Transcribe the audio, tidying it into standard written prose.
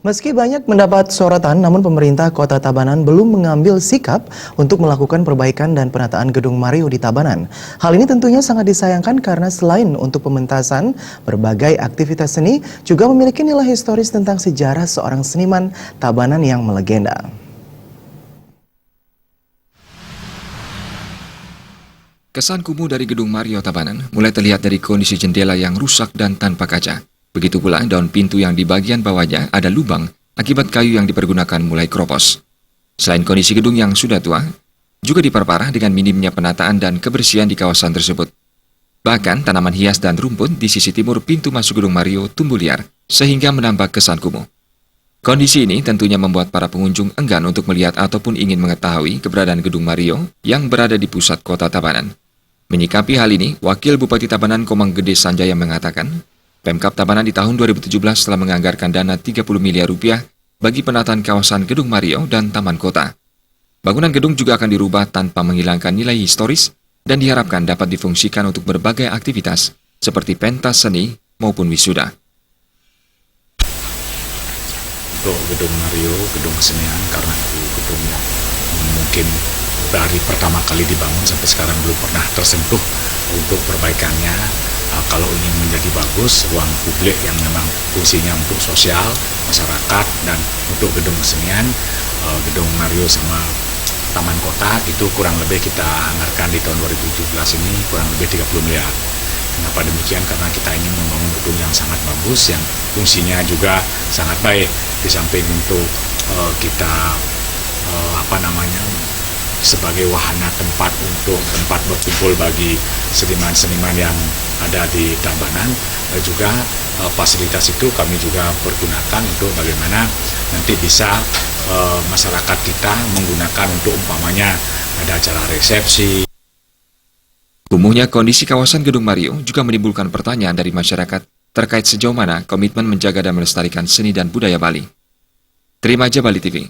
Meski banyak mendapat sorotan, namun pemerintah Kota Tabanan belum mengambil sikap untuk melakukan perbaikan dan penataan Gedung Mario di Tabanan. Hal ini tentunya sangat disayangkan karena selain untuk pementasan, berbagai aktivitas seni juga memiliki nilai historis tentang sejarah seorang seniman Tabanan yang melegenda. Kesan kumuh dari Gedung Mario Tabanan mulai terlihat dari kondisi jendela yang rusak dan tanpa kaca. Begitu pula daun pintu yang di bagian bawahnya ada lubang akibat kayu yang dipergunakan mulai keropos. Selain kondisi gedung yang sudah tua, juga diperparah dengan minimnya penataan dan kebersihan di kawasan tersebut. Bahkan tanaman hias dan rumput di sisi timur pintu masuk Gedung Mario tumbuh liar, sehingga menambah kesan kumuh. Kondisi ini tentunya membuat para pengunjung enggan untuk melihat ataupun ingin mengetahui keberadaan Gedung Mario yang berada di pusat kota Tabanan. Menyikapi hal ini, Wakil Bupati Tabanan Komang Gede Sanjaya mengatakan, Pemkab Tabanan di tahun 2017 telah menganggarkan dana 30 miliar rupiah bagi penataan kawasan Gedung Mario dan Taman Kota. Bangunan gedung juga akan dirubah tanpa menghilangkan nilai historis dan diharapkan dapat difungsikan untuk berbagai aktivitas seperti pentas seni maupun wisuda. Untuk Gedung Mario, gedung kesenian, karena itu gedung yang mungkin dari pertama kali dibangun sampai sekarang belum pernah tersentuh untuk perbaikannya. Kalau ingin menjadi bagus, ruang publik yang memang fungsinya untuk sosial, masyarakat, dan untuk gedung kesenian, Gedung Mario sama Taman Kota itu kurang lebih kita anggarkan di tahun 2017 ini kurang lebih 30 miliar. Kenapa demikian? Karena kita ingin membangun gedung yang sangat bagus, yang fungsinya juga sangat baik. Di samping untuk kita sebagai wahana tempat berkumpul bagi seniman-seniman yang ada di Tabanan, juga fasilitas itu kami juga pergunakan untuk bagaimana nanti bisa masyarakat kita menggunakan untuk umpamanya ada acara resepsi. Kumuhnya kondisi kawasan Gedung Mario juga menimbulkan pertanyaan dari masyarakat terkait sejauh mana komitmen menjaga dan melestarikan seni dan budaya Bali. Terima aja Bali TV.